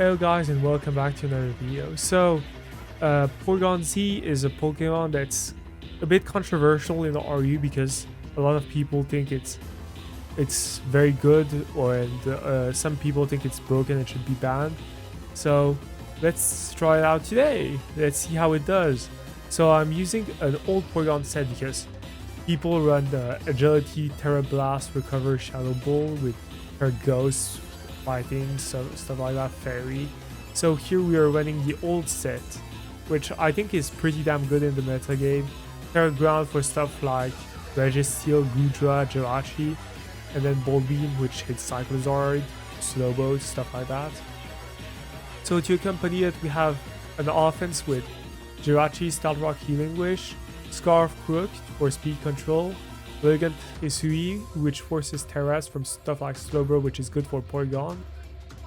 Hello guys and welcome back to another video. Porygon-Z is a Pokemon that's a bit controversial in the RU because a lot of people think it's very good, and some people think it's broken and should be banned. So let's try it out today. Let's see how it does. So I'm using an old Porygon set because people run the Agility, Terra Blast, Recover, Shadow Ball with her Ghost, Fighting, stuff like that, Fairy. So here we are running the old set, which I think is pretty damn good in the meta game. Terra Ground for stuff like Registeel, Gudra, Jirachi, and then Ball Beam, which hits Cyclozard, Slowbo, stuff like that. So to accompany it, we have an offense with Jirachi, Stealth Rock, Healing Wish, Scarf Crook for speed control, Elegant Hisui, which forces Terras from stuff like Slowbro, which is good for Porygon,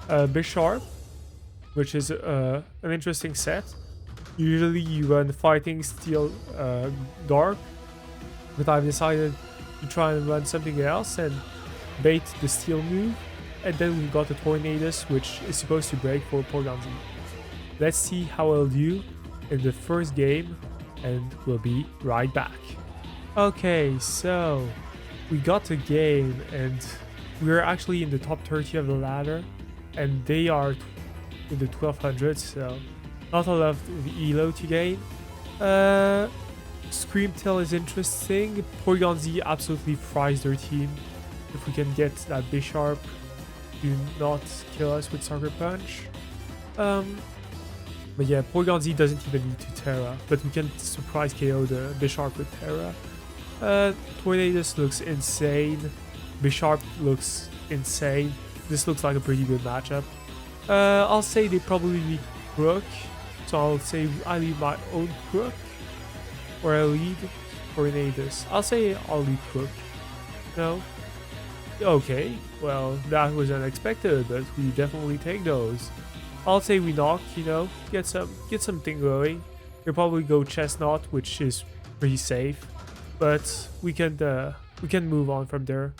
Bisharp, which is an interesting set. Usually you run Fighting, Steel, Dark, but I've decided to try and run something else and bait the Steel move. And then we've got the Tornadus, which is supposed to break for Porygon-Z. Let's see how I'll do in the first game, and we'll be right back. Okay, so we got the game and we're actually in the top 30 of the ladder, and they are in the 1200s, so not a lot of the elo to gain. Screamtail is interesting. Porygon-Z absolutely fries their team. If we can get that Bisharp, do not kill us with Sucker Punch. But yeah, Porygon-Z doesn't even need to Terra, but we can surprise KO the Bisharp with Terra. Tornadus looks insane. Bisharp looks insane. This looks like a pretty good matchup. I'll say they probably lead Crook, so I'll say I lead my own Crook, or I lead Tornadus. I'll say I'll lead Crook. No? Okay, well that was unexpected, but we definitely take those. I'll say we knock, get something going. You'll probably go Chestnut, which is pretty safe, but we can move on from there.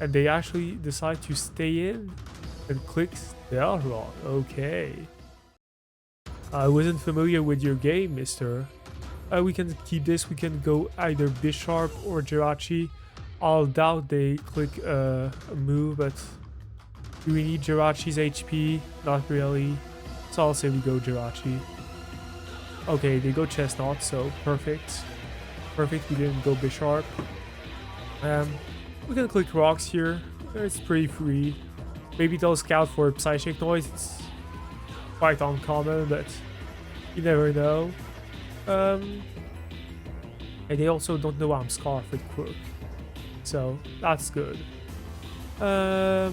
And they actually decide to stay in and click Stealth Rock. Okay. I wasn't familiar with your game, mister. We can keep this. We can go either Bisharp or Jirachi. I'll doubt they click a move, but do we need Jirachi's HP? Not really. So I'll say we go Jirachi. Okay, they go Chestnut, so perfect. Perfect, we didn't go Bisharp. We can click Rocks here. It's pretty free. Maybe they'll scout for Psychic Noise. It's quite uncommon, but you never know. And they also don't know I'm Scarf with Crook, so that's good. I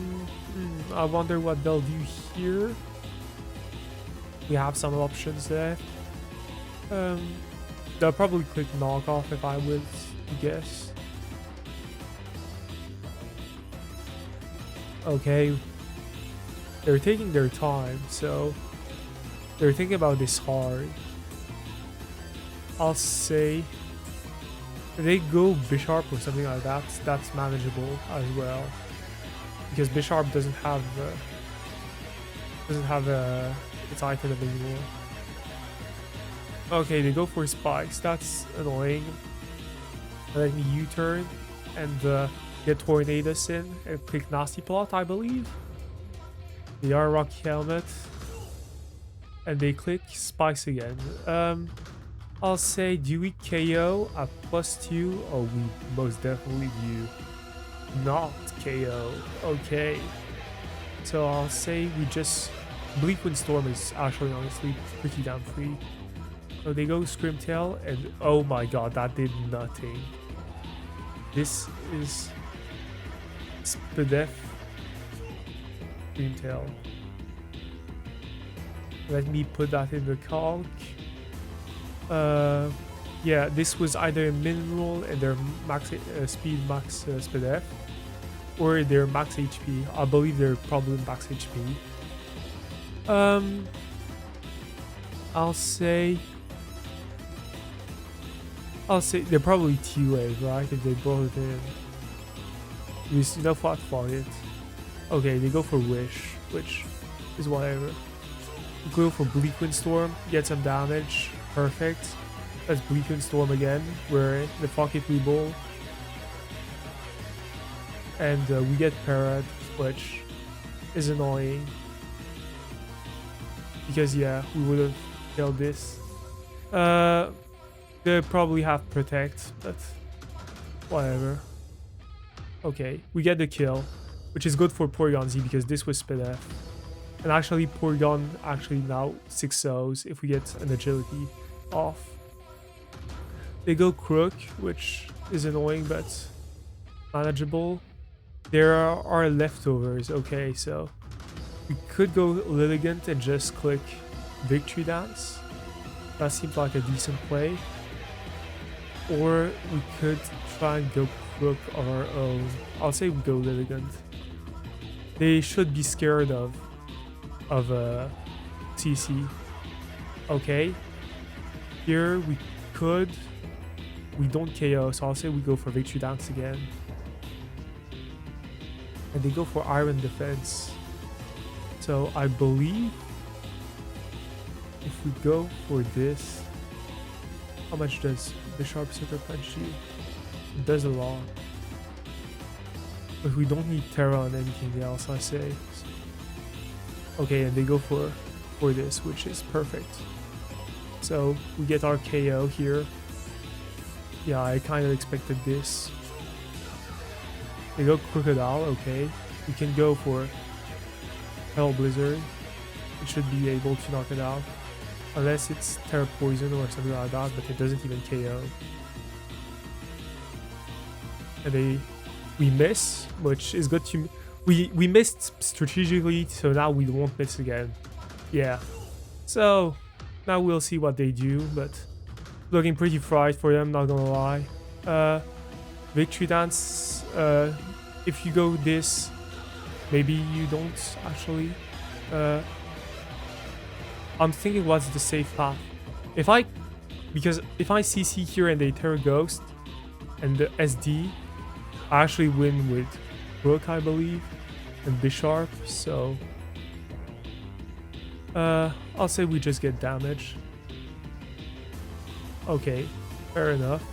wonder what they'll do here. We have some options there. They'll probably click Knockoff if I would guess. Okay. They're taking their time, so they're thinking about this hard. I'll say if they go Bisharp or something like that, that's manageable as well. Because Bisharp doesn't have its item anymore. Okay, they go for Spikes. That's annoying. Let me U-turn and get Tornadus in and click Nasty Plot, I believe. They are Rocky Helmet. And they click Spikes again. I'll say, do we KO at +2? Oh, we most definitely do not KO. Okay. So I'll say we just... Bleak Windstorm is actually honestly pretty damn free. So they go Screamtail, and oh my god, that did nothing. This is Spadef Screamtail. Let me put that in the calc. Yeah, this was either a mineral and their max speed, max Spadef, or their max HP. I believe they're probably max HP. I'll say they're probably T-Wave, right? If they brought it in. There's no flat for it. Okay, they go for Wish, which is whatever. Go for Bleak Windstorm, get some damage. Perfect. Let's Bleak Windstorm again. We're in the Pocket Weeble. And we get Parrot, which is annoying. Because yeah, we would have killed this. They probably have Protect, but whatever. Okay, we get the kill, which is good for Porygon-Z because this was Spit F. And actually, Porygon actually now 6-0s if we get an agility off. They go Crook, which is annoying but manageable. There are leftovers. Okay, so we could go Lilligant and just click Victory Dance. That seems like a decent play. Or we could try and go Crook of our own. I'll say we go Lilligant. They should be scared of CC. Okay. Here we could. We don't KO, so I'll say we go for Victory Dance again. And they go for Iron Defense. So I believe if we go for this, how much does the Sharp Sucker Punch do? It does a lot. But we don't need Terra on anything else, I say. Okay, and they go for this, which is perfect. So we get our KO here. Yeah, I kind of expected this. They go Crocodile, okay. We can go for Hell Blizzard. It should be able to knock it out. Unless it's Terra Poison or something like that, but it doesn't even KO. And we miss, which is good to... We missed strategically, so now we won't miss again. Yeah. So, now we'll see what they do, but... Looking pretty fried for them, not gonna lie. Victory Dance, if you go this, maybe you don't actually. I'm thinking what's the safe path. Because if I CC here and they Terra Ghost and the SD, I actually win with Brook, I believe, and Bisharp, so I'll say we just get damage. Okay, fair enough.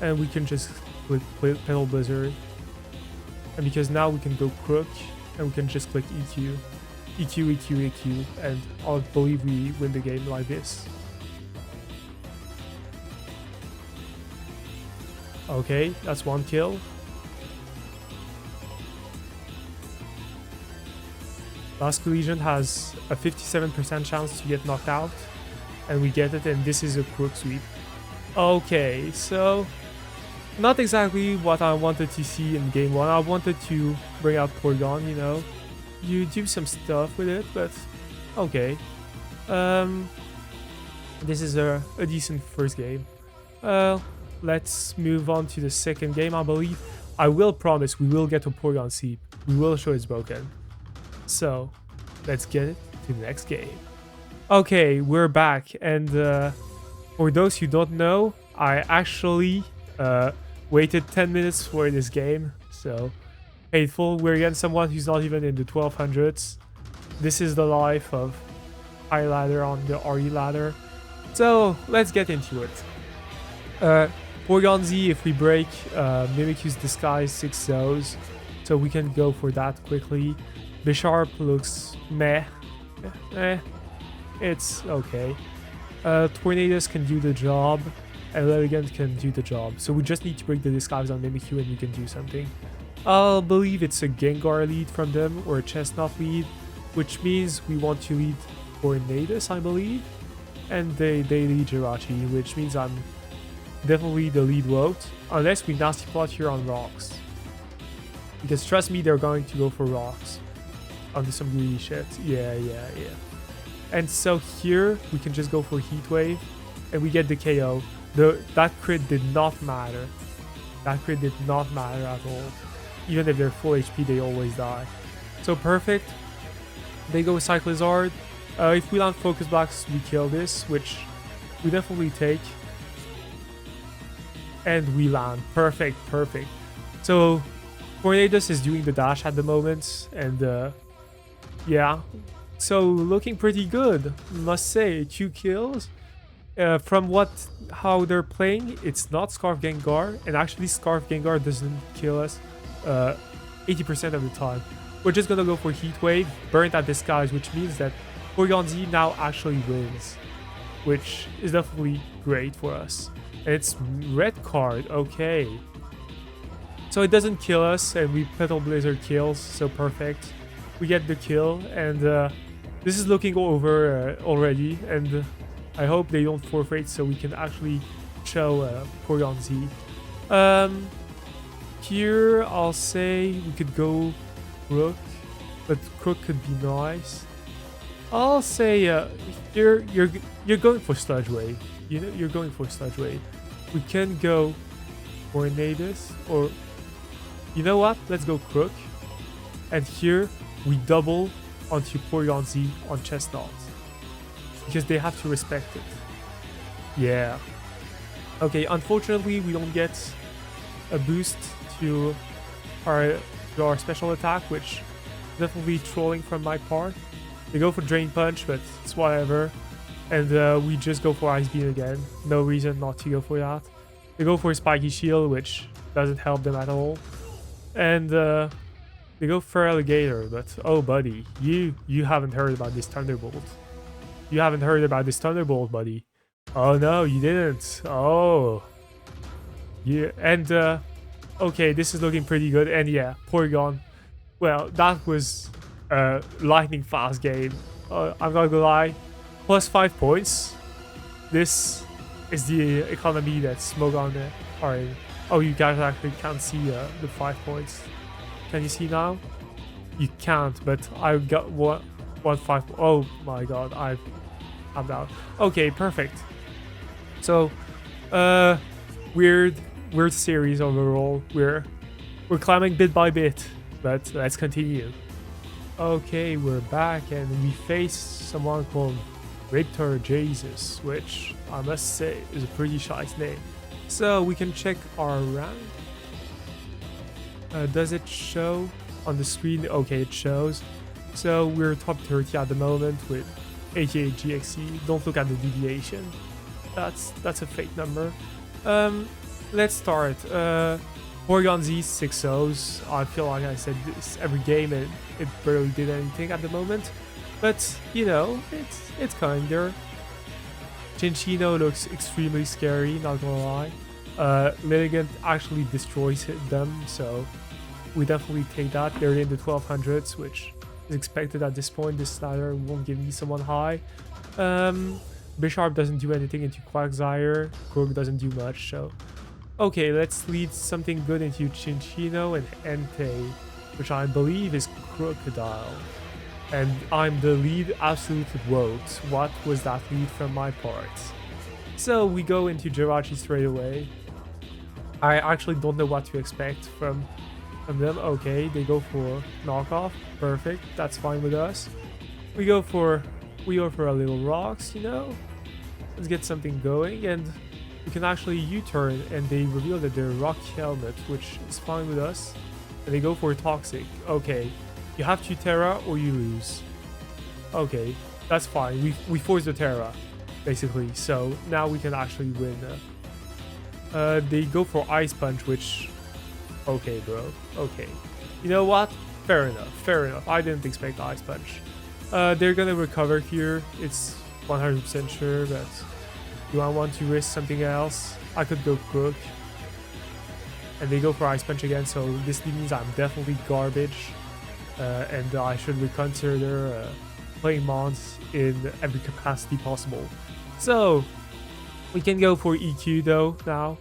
And we can just click Pedal Blizzard. And because now we can go Crook, and we can just click EQ. EQ, EQ, EQ, and I'll believe we win the game like this. Okay, that's one kill. Last Collision has a 57% chance to get knocked out. And we get it, and this is a Crook sweep. Okay, so not exactly what I wanted to see in game 1. I wanted to bring out Porygon, you know. You do some stuff with it, but okay. This is a decent first game. Let's move on to the second game, I believe. I will promise we will get to Porygon-Z. We will show it's broken. So, let's get to the next game. Okay, we're back, and for those who don't know, I actually waited 10 minutes for this game, so hateful. We're against someone who's not even in the 1200s. This is the life of high ladder on the RE ladder. So let's get into it. Porygon-Z, if we break Mimikyu's Disguise 6-0s, so we can go for that quickly. Bisharp looks meh. It's okay. Tornadus can do the job, and Lilligant can do the job. So we just need to break the Disguise on Mimikyu and we can do something. I'll believe it's a Gengar lead from them, or a Chestnut lead, which means we want to lead Tornadus, I believe. And they lead Jirachi, which means I'm definitely the lead vote, unless we nasty plot here on rocks. Because trust me, they're going to go for rocks. Onto some greedy shit. Yeah. And so here, we can just go for Heat Wave, and we get the KO. That crit did not matter. That crit did not matter at all. Even if they're full HP, they always die. So perfect. They go with Cyclizard. If we land Focus Blocks, we kill this, which we definitely take. And we land. Perfect. So, Tornadus is doing the dash at the moment, and yeah, So looking pretty good, must say. 2 kills. From how they're playing, it's not Scarf Gengar, and actually Scarf Gengar doesn't kill us 80% of the time. We're just gonna go for Heat Wave, Burnt at Disguise, which means that Porygon-Z now actually wins, which is definitely great for us. And it's red card, okay. So it doesn't kill us, and we Petal Blizzard kills, so perfect. We get the kill, and this is looking over already, and I hope they don't forfeit so we can actually show Porygon-Z. Here, I'll say we could go Crook, but Crook could be nice. I'll say you're going for Sludge Wave. You know, you're going for Sludge Wave. We can go Tornadus, or you know what? Let's go Crook. And here we double onto Porygon-Z on Chestnut, because they have to respect it. Yeah. Okay, unfortunately we don't get a boost to our special attack, which definitely trolling from my part. They go for Drain Punch, but it's whatever. And we just go for Ice Beam again. No reason not to go for that. They go for Spiky Shield, which doesn't help them at all. And they go for Alligator, but oh buddy, you haven't heard about this Thunderbolt. You haven't heard about this Thunderbolt, buddy. Oh no, you didn't. Oh. Yeah, and okay, this is looking pretty good. And yeah, Porygon. Well, that was a lightning fast game. I'm not gonna lie. Plus 5 points. This is the economy that Smogon are in. Oh, you guys actually can't see the 5 points. Can you see now? You can't, but I got one 5. Oh my god, I'm down. Okay, perfect. So, weird series overall. We're climbing bit by bit, but let's continue. Okay, we're back and we face someone called Victor Jesus, which I must say is a pretty shite name. So we can check our rank. Does it show on the screen? Okay, it shows. So we're top 30 at the moment with 88 GXE. Don't look at the deviation. That's a fake number. Let's start. Porygon-Z 6-0s. I feel like I said this every game and it barely did anything at the moment. But, you know, it's kinder. Chinchino looks extremely scary, not gonna lie. Lilligant actually destroys them, so we definitely take that. They're in the 1200s, which is expected at this point. This slider won't give me someone high. Bisharp doesn't do anything into Quagsire. Croak doesn't do much, so... Okay, let's lead something good into Chinchino and Entei, which I believe is Crocodile. And I'm the lead absolute vote. What was that lead from my part? So we go into Jirachi straight away. I actually don't know what to expect from them. Okay, they go for knockoff. Perfect, that's fine with us. We go for a little rocks, you know. Let's get something going, and we can actually U-turn, and they reveal that they're Rock Helmet, which is fine with us. And they go for Toxic. Okay, you have to Terra or you lose. Okay, that's fine. We force the Terra, basically. So now we can actually win. They go for Ice Punch, which... Okay, bro. Okay. You know what? Fair enough. Fair enough. I didn't expect Ice Punch. They're gonna recover here. It's 100% sure, but... Do I want to risk something else? I could go Crook. And they go for Ice Punch again, so this means I'm definitely garbage. And I should reconsider playing Mons in every capacity possible. So, we can go for EQ though now.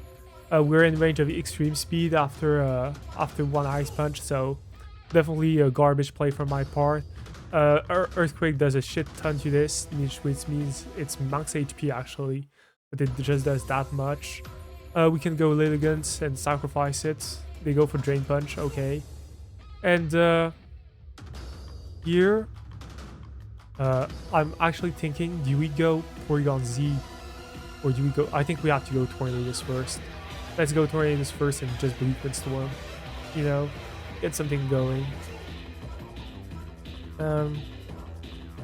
We're in range of extreme speed after one Ice Punch, so definitely a garbage play from my part. Earthquake does a shit ton to this, which means it's max HP actually, but it just does that much. We can go Lilligant and sacrifice it. They go for Drain Punch, okay. And here, I'm actually thinking, do we go Porygon-Z or do we go... I think we have to go Tornadus first. Let's go Tornadus first and just Bleak Storm. You know, get something going.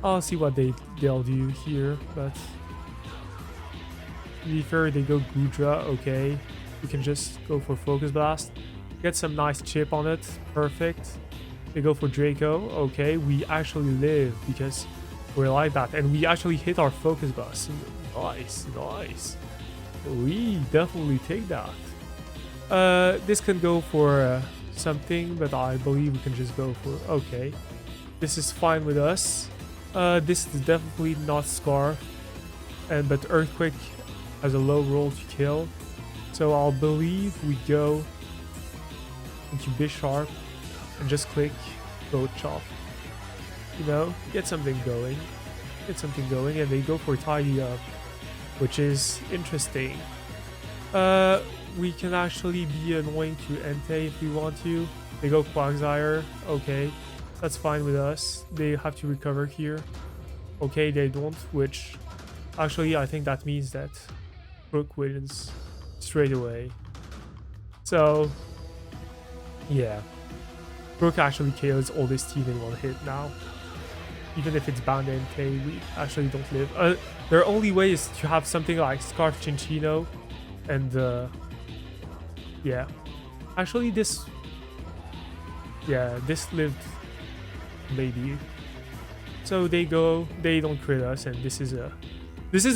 I'll see what they'll do here, but to be fair, they go Gudra, okay. We can just go for Focus Blast. Get some nice chip on it, perfect. They go for Draco, okay. We actually live because we're like that. And we actually hit our Focus Blast. Nice, nice. We definitely take that. This can go for something, but I believe we can just go for... Okay. This is fine with us. This is definitely not Scarf. But Earthquake has a low roll to kill. So I'll believe we go into Bisharp and just click Goat Chop. You know, get something going. Get something going, and they go for Tidy Up, which is interesting. We can actually be annoying to Entei if we want to. They go Quagsire. Okay, that's fine with us. They have to recover here. Okay, they don't, which actually I think that means that Brook wins straight away. So, yeah. Brook actually KOs all this team in one hit now. Even if it's Band Entei, we actually don't live. Their only way is to have something like Scarf Chinchino and yeah. Actually this... Yeah, this lived maybe. So they don't crit us, and this is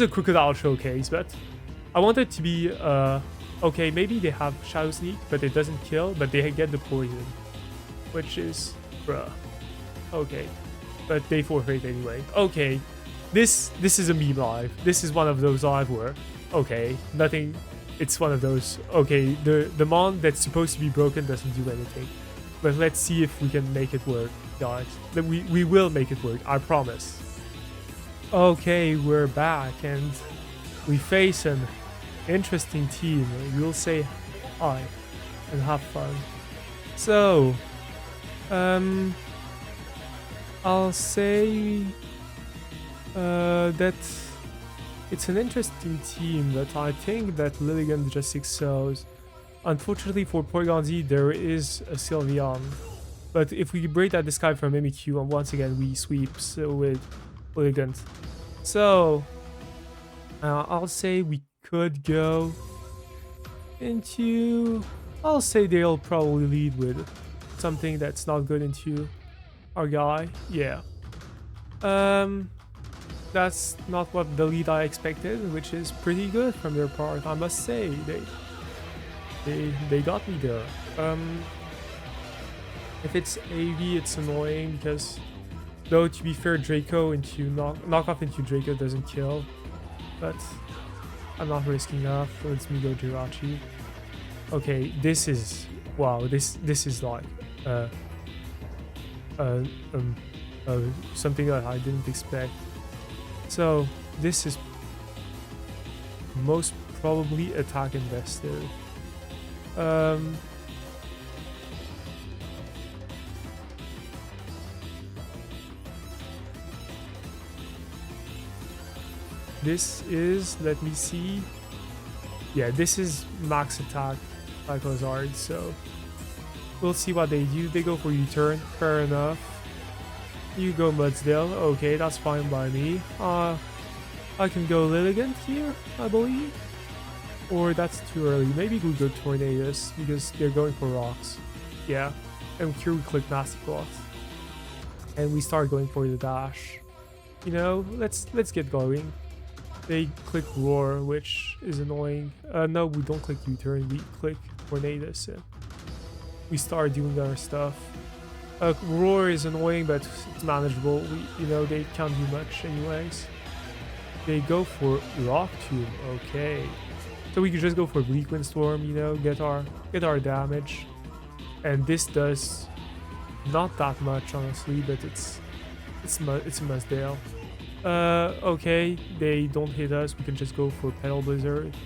a Crocodile Showcase, but I want it to be okay, maybe they have Shadow Sneak, but it doesn't kill, but they get the poison. Which is bruh. Okay. But they forfeit anyway. Okay. This is a meme live. This is one of those live where okay, nothing. It's one of those okay, the mon that's supposed to be broken doesn't do anything. But let's see if we can make it work, guys. We will make it work, I promise. Okay, we're back and we face an interesting team. We'll say hi and have fun. So, I'll say that it's an interesting team, but I think that Lilligant just excels. Unfortunately for Porygon-Z, there is a Sylveon. But if we break that disguise from Mimikyu, and once again we sweep with Lilligant. So, I'll say we could go into... I'll say they'll probably lead with something that's not good into our guy. Yeah. That's not what the lead I expected, which is pretty good from their part, I must say. They got me there. If it's AV, it's annoying because, though to be fair, Draco into knock off into Draco doesn't kill, but I'm not risking enough. Let's me go Jirachi. Okay, this is wow. This is like something that I didn't expect. So this is most probably attack invested. This is, let me see. Yeah, this is max attack like Lazard, so we'll see what they do. They go for U-turn, fair enough. You go Mudsdale, okay, that's fine by me. I can go Lilligant here, I believe. Or that's too early. Maybe we'll go Tornadus because they're going for rocks. Yeah, and here we click Nasty Claws. And we start going for the dash. You know, let's get going. They click Roar, which is annoying. No, we don't click U-turn, we click Tornadus. And we start doing our stuff. Roar is annoying, but it's manageable. You know, they can't do much anyways. They go for Rock Tomb, okay. So we could just go for Bleak Windstorm, you know, get our damage. And this does not that much, honestly, but it's a Mudsdale. Okay, they don't hit us. We can just go for Petal Blizzard,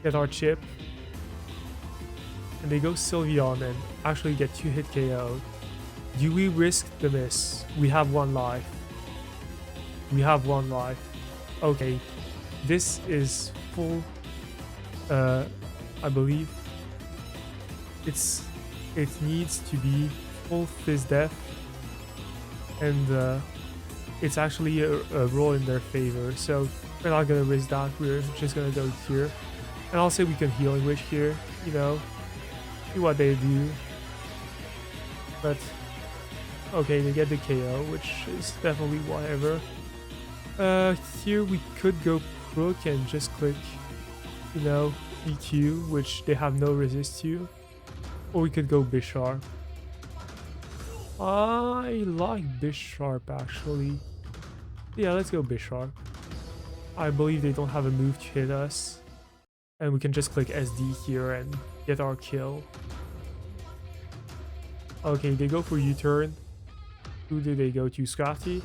get our chip. And they go Sylveon and actually get 2-hit KO. Do we risk the miss? We have one life. We have one life. Okay, this is full. I believe it needs to be full Fizz Death, and it's actually a roll in their favor. So we're not gonna risk that. We're just gonna go here. And I'll say we can Healing Wish here, you know, see what they do. But okay, they get the KO, which is definitely whatever. Here we could go Crook and just click, you know, EQ, which they have no resist to. Or we could go Bisharp. I like Bisharp actually. Yeah, let's go Bisharp. I believe they don't have a move to hit us. And we can just click SD here and get our kill. Okay, they go for U-turn. Who do they go to? Scrafty?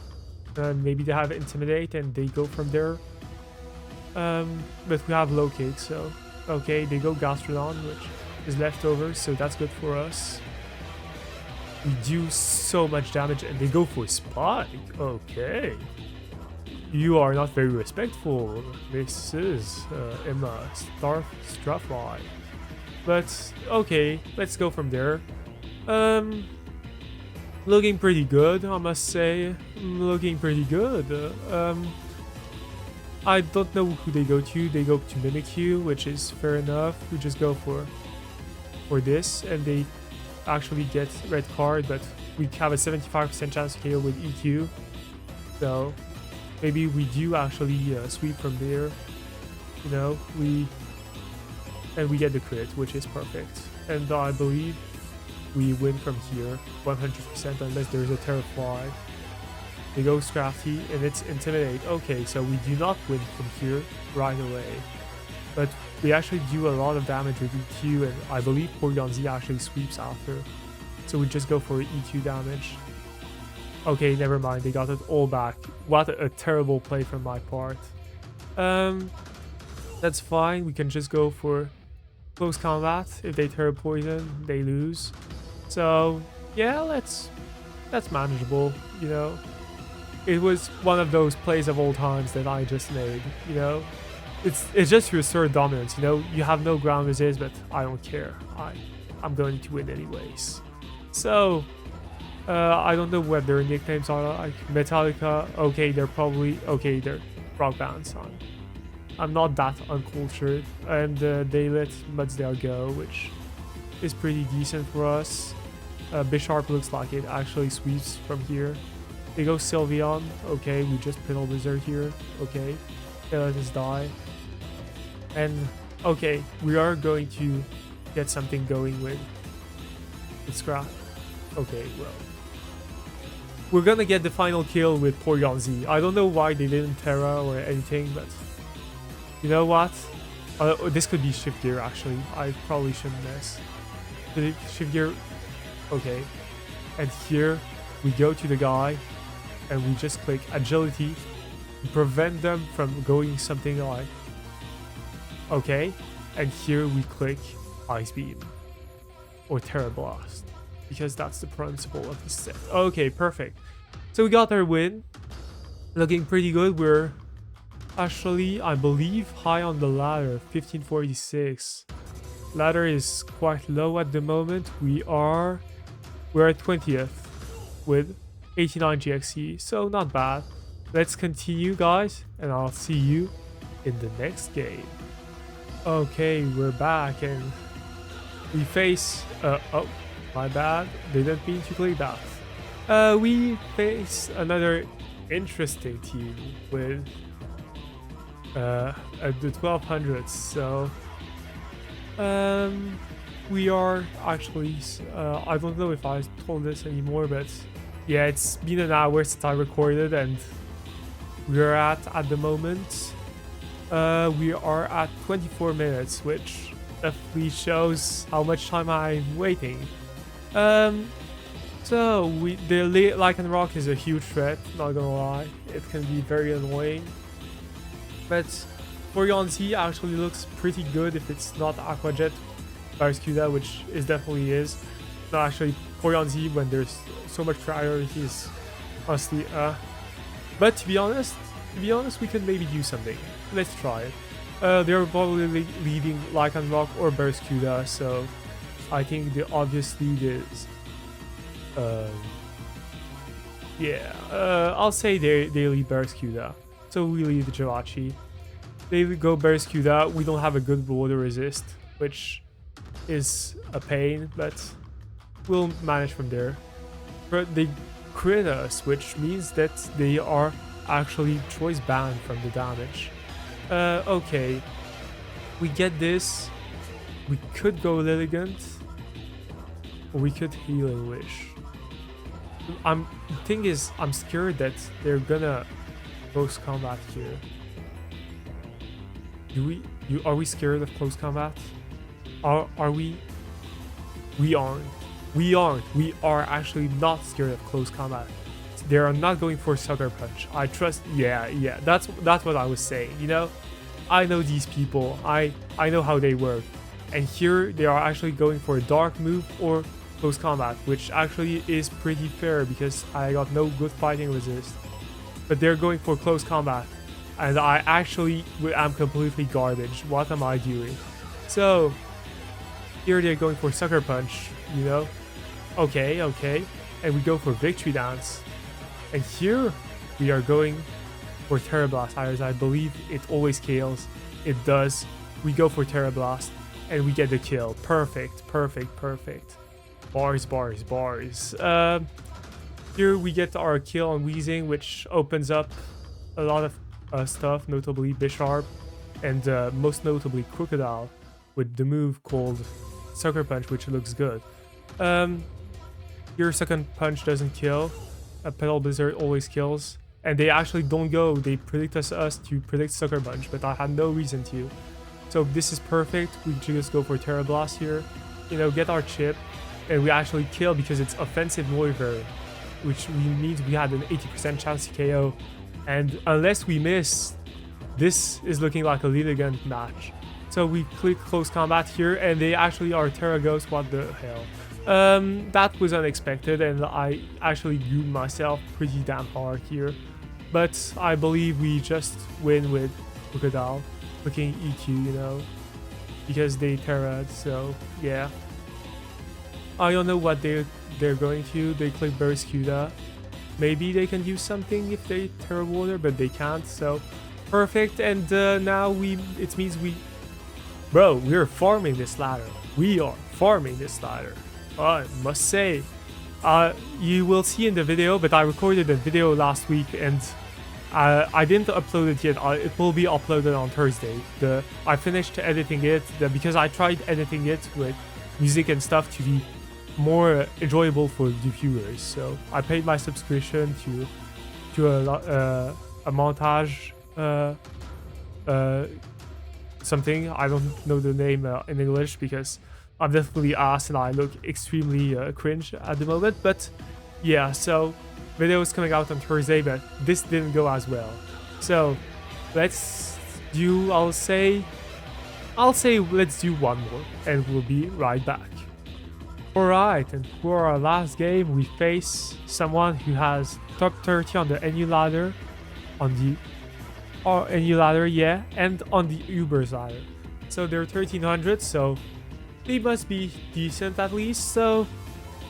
Maybe they have Intimidate and they go from there. But we have Locate, so... Okay, they go Gastrodon, which is leftover, so that's good for us. We do so much damage and they go for Spike. Okay. You are not very respectful. This is Emma Starfly. But okay, let's go from there. Looking pretty good, I must say. Looking pretty good. I don't know who they go to. They go to Mimikyu, which is fair enough. We just go for this, and they actually get red card, but we have a 75% chance to KO with EQ. So maybe we do actually sweep from there. You know, we get the crit, which is perfect. And I believe we win from here 100% unless there's a Terrafly. They go Scrafty and it's Intimidate. Okay, so we do not win from here right away. But we actually do a lot of damage with EQ, and I believe Porygon-Z actually sweeps after. So we just go for EQ damage. Okay, never mind, they got it all back. What a terrible play from my part. That's fine, we can just go for close combat. If they Terra Poison, they lose. So yeah, that's manageable, you know. It was one of those plays of all times that I just made, you know. It's just your third dominance, you know. You have no ground resist, but I don't care. I'm going to win anyways. So I don't know what their nicknames are like. Metallica, okay, they're probably okay. They're rock bands. I'm not that uncultured, and they let Mudsdale go, which is pretty decent for us. Bisharp looks like it actually sweeps from here. They go Sylveon. Okay, we just Petal Wizard here. Okay, they let us die. And okay, we are going to get something going with Scrap. Okay, well, we're gonna get the final kill with Porygon-Z. I don't know why they didn't Terra or anything, but you know what? This could be Shift Gear actually. I probably shouldn't miss. Shift Gear. Okay, and here we go to the guy and we just click Agility to prevent them from going something like. Okay, and here we click Ice Beam or Terra Blast because that's the principle of the set. Okay, perfect. So we got our win. Looking pretty good. We're actually, I believe, high on the ladder, 1546. Ladder is quite low at the moment. We're at 20th with 89 GXE, so not bad. Let's continue, guys, and I'll see you in the next game. Okay, we're back and we face oh, my bad, didn't mean to click that. We face another interesting team with at the 1200s, so we are actually I don't know if I told this anymore, but yeah, it's been an hour since I recorded, and we're at the moment we are at 24 minutes, which definitely shows how much time I'm waiting. So the Lycan Rock is a huge threat, not gonna lie. It can be very annoying, but Porygon-Z actually looks pretty good if it's not Aqua Jet Barraskewda, which it definitely is. No, actually Porygon-Z, when there's so much priority, is honestly but to be honest, we can maybe do something. Let's try it. They're probably leading Lycan Rock or Barraskewda, so I think the obvious lead is Yeah, I'll say they lead Barraskewda. So we lead the Jirachi. They go Barraskewda. We don't have a good water resist, which is a pain, but we'll manage from there. But they crit us, which means that they are actually choice banned from the damage. Okay. We get this. We could go Lilligant. Or we could Healing Wish. The thing is, I'm scared that they're gonna close combat here. Are we scared of close combat? Are we? We aren't. We aren't. We are actually not scared of close combat. They are not going for Sucker Punch. I trust. Yeah. That's what I was saying. You know, I know these people. I know how they work. And here they are actually going for a dark move or close combat, which actually is pretty fair because I got no good fighting resist. But they're going for close combat, and I actually am completely garbage. What am I doing? So here they're going for Sucker Punch, you know? Okay. And we go for Victory Dance. And here we are going for Terra Blast, as I believe it always kills. It does. We go for Terra Blast, and we get the kill. Perfect. Bars. Here we get our kill on Weezing, which opens up a lot of stuff, notably Bisharp, and most notably Crocodile, with the move called Sucker Punch, which looks good. Here Sucker Punch doesn't kill. Petal Blizzard always kills. And they actually don't go. They predict us to predict Sucker Punch, but I had no reason to. So this is perfect. We just go for Terra Blast here. You know, get our chip. And we actually kill because it's offensive Noivern, which means we had an 80% chance to KO. And unless we miss, this is looking like a Lilligant match. So we click close combat here, and they actually are Terra Ghost. What the hell? That was unexpected, and I actually grew myself pretty damn hard here. But I believe we just win with Crocodile, clicking EQ, you know, because they Terra'd, so yeah. I don't know what they're going to. They click Barraskewda. Maybe they can do something if they Terra Water, but they can't, so perfect. And now it means we're farming this ladder. We are farming this ladder. I must say, you will see in the video, but I recorded a video last week and I didn't upload it yet. It will be uploaded on Thursday. I finished editing it because I tried editing it with music and stuff to be more enjoyable for the viewers. So I paid my subscription to a montage something. I don't know the name in English because I'm definitely ass and I look extremely cringe at the moment. But yeah, so video is coming out on Thursday, but this didn't go as well. So let's do, I'll say let's do one more and we'll be right back. Alright, and for our last game we face someone who has top 30 on the NU ladder, NU ladder, yeah, and on the Uber's ladder. So they're 1300, so they must be decent at least. So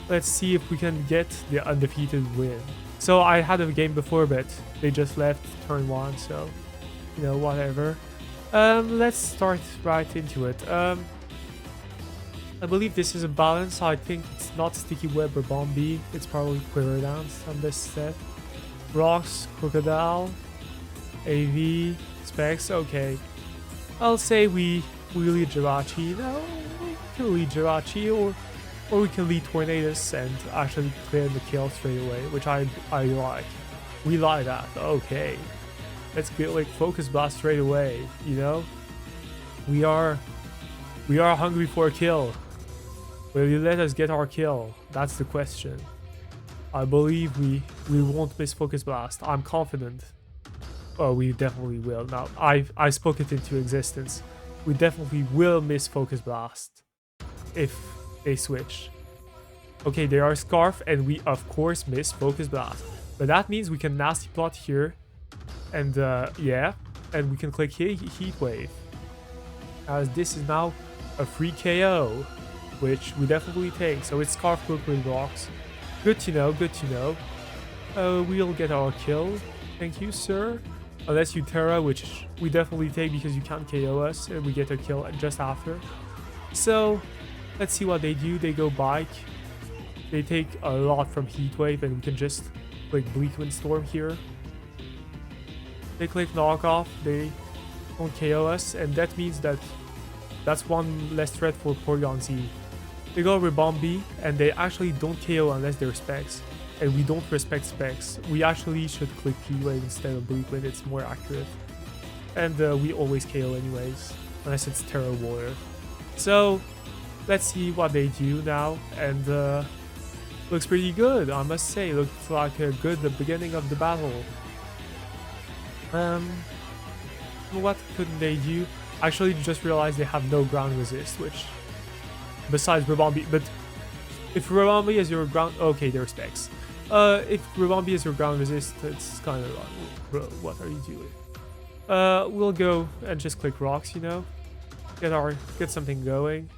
let's see if we can get the undefeated win. So I had a game before, but they just left turn 1, so you know, whatever. Let's start right into it. I believe this is a balance. I think it's not Sticky Web or Bombi. It's probably Quiver Dance on this set. Rocks, Crocodile, AV, Specs. Okay, I'll say we lead Jirachi. No, we can lead Jirachi, or we can lead Tornadus and actually clear the kill straight away, which I like. We like that. Okay, let's get like Focus Blast straight away. You know, we are hungry for a kill. Will you let us get our kill? That's the question. I believe we won't miss Focus Blast. I'm confident. Oh, we definitely will. Now, I spoke it into existence. We definitely will miss Focus Blast if they switch. Okay, they are Scarf, and we of course miss Focus Blast. But that means we can Nasty Plot here, and yeah, and we can click Heat Wave, as this is now a free KO, which we definitely take. So it's Scarf Cloak with Rocks. Good to know, good to know. We'll get our kill. Thank you, sir. Unless you Terra, which we definitely take because you can't KO us, and we get a kill just after. So, let's see what they do. They go Bike. They take a lot from Heatwave, and we can just click Bleak Windstorm here. They click Knockoff. They don't KO us, and that means that that's one less threat for Porygon-Z. They go Rebombi, and they actually don't KO unless they're Specs. And we don't respect Specs. We actually should click Heatwave instead of Bleak Wind, it's more accurate. And we always KO anyways, unless it's Terra Warrior. So, let's see what they do now, and looks pretty good, I must say. Looks like a good beginning of the battle. What couldn't they do? Actually, just realized they have no ground resist, which, besides Rebombi, but if Rebombi is your ground, okay, they're Specs. If Rebombi is your ground resist, it's kind of like, bro, what are you doing? We'll go and just click rocks, you know, get something going,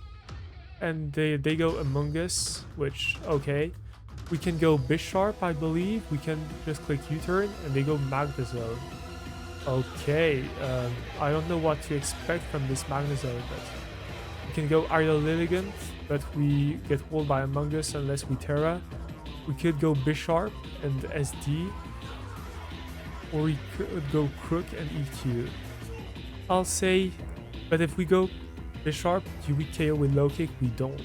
and they go Among Us, which okay, we can go Bisharp, I believe. We can just click U-turn, and they go Magnezone. Okay, I don't know what to expect from this Magnezone, but we can go either Lilligant, but we get walled by Among Us unless we Terra. We could go Bisharp and SD, or we could go Crook and EQ. I'll say, but if we go Bisharp, do we KO with low kick? We don't.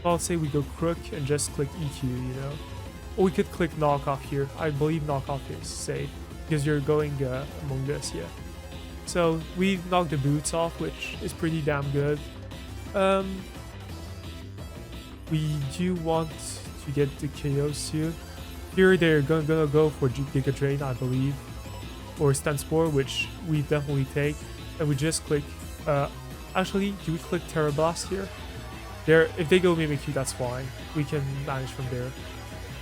I'll say we go Crook and just click EQ, you know? Or we could click Knockoff here. I believe Knockoff is safe, because you're going Among Us, yeah. So we knock the boots off, which is pretty damn good. We do want to get the KOs too. Here they're gonna go for Giga Drain, I believe, or Stun Spore, which we definitely take, and we just click. Actually, do we click Terra Blast here? If they go Mimikyu, that's fine. We can manage from there.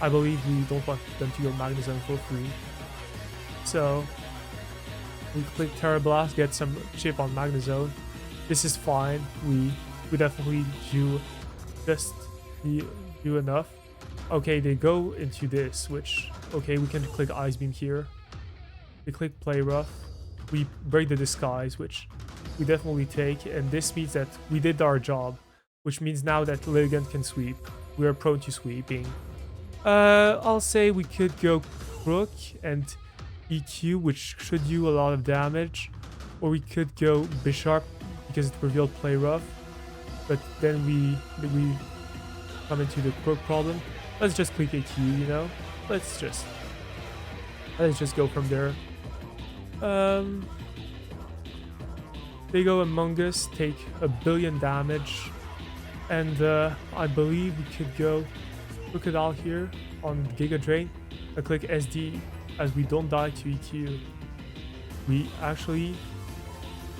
I believe we don't want them to go Magnezone for free, so we click Terra Blast, get some chip on Magnezone. This is fine. We definitely do enough. Okay, they go into this, which, okay, we can click Ice Beam here. We click Play Rough. We break the Disguise, which we definitely take, and this means that we did our job, which means now that Lilligant can sweep. We are prone to sweeping. I'll say we could go Crook and EQ, which should do a lot of damage, or we could go Bisharp because it revealed Play Rough, but then we come into the Crook problem. Let's just click EQ, you know. Let's just go from there. They go Among Us, take 1 billion damage, and I believe we could go Crocodile here on Giga Drain. I click SD as we don't die to EQ. We actually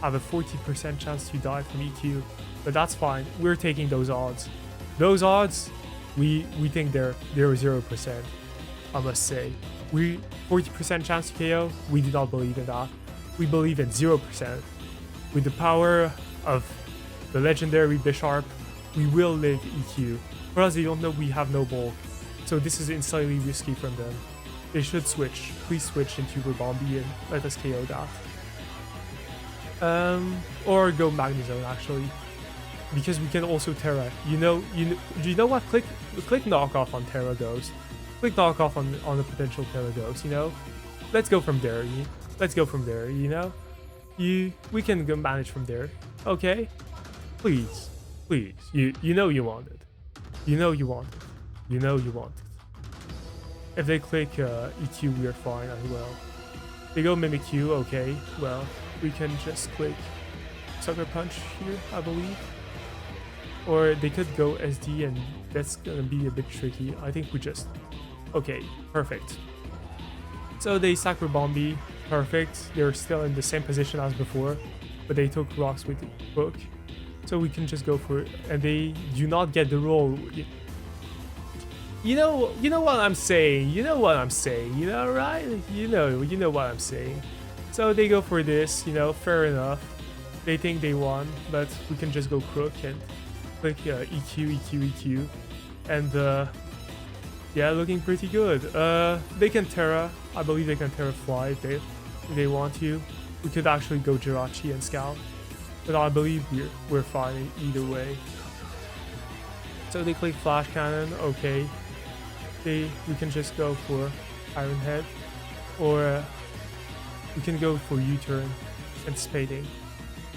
have a 40% chance to die from EQ, but that's fine. We're taking those odds. Those odds, we think they're 0%, I must say. 40% chance to KO, we do not believe in that. We believe in 0%. With the power of the legendary Bisharp, we will live EQ. For us, they don't know we have no bulk, so this is insanely risky from them. They should switch. Please switch into Rebombi and let us KO that. Or go Magnezone actually, because we can also Terra. Do you know what? Click Knockoff on Terra goes. Click Knockoff on the potential Terra goes. You know, let's go from there. Let's go from there. You know, we can go manage from there. Okay, please. You know you want it. You know you want it. You know you want it. If they click EQ, we are fine as well. They go Mimikyu, okay, well, we can just click Sucker Punch here, I believe. Or they could go SD, and that's gonna be a bit tricky. I think we just... Okay, perfect. So they sack Rebombi, perfect. They're still in the same position as before, but they took rocks with the book. So we can just go for it, and they do not get the roll. You know what I'm saying. You know what I'm saying. You know, right? You know what I'm saying. So they go for this. You know, fair enough. They think they won, but we can just go Crook and click EQ, and Yeah, looking pretty good. They can Terra. I believe they can Terra Fly if they want to. We could actually go Jirachi and Scout, but I believe we're fine either way. So they click Flash Cannon. Okay, we can just go for Iron Head, or we can go for U-turn, anticipating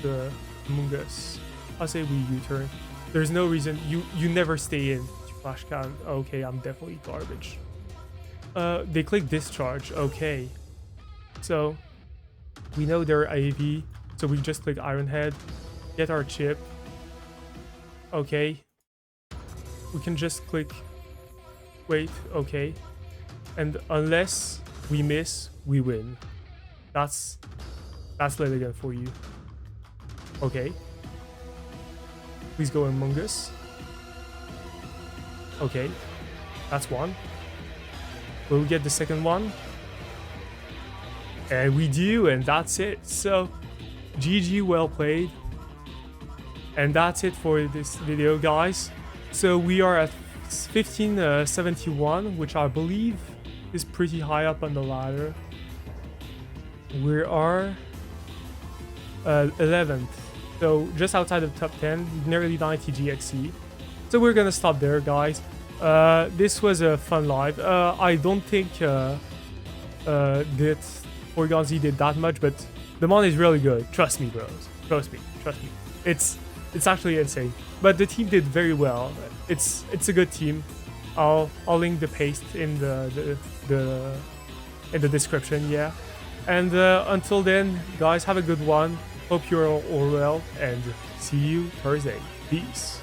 the Mungus. I'll say we U-turn. There's no reason you never stay in Flash Cannon. Okay, I'm definitely garbage. They click Discharge. Okay, so we know they're AV, so we just click Iron Head, get our chip. Okay, we can just click wait. Okay, and unless we miss, we win. That's Lilligan for you. Okay, please go Among Us. Okay, that's one. Will we get the second one? And we do, and that's it. So, GG, well played. And that's it for this video, guys. So we are at 1571, which I believe is pretty high up on the ladder. We are 11th, so just outside of the top 10, nearly 90 GXC. So we're gonna stop there, guys. This was a fun live. I don't think that Porygon-Z did that much, but the mon is really good. Trust me, bros. Trust me. It's actually insane. But the team did very well. It's a good team. I'll link the paste in the description. Yeah. And until then, guys, have a good one. Hope you're all well, and see you Thursday. Peace.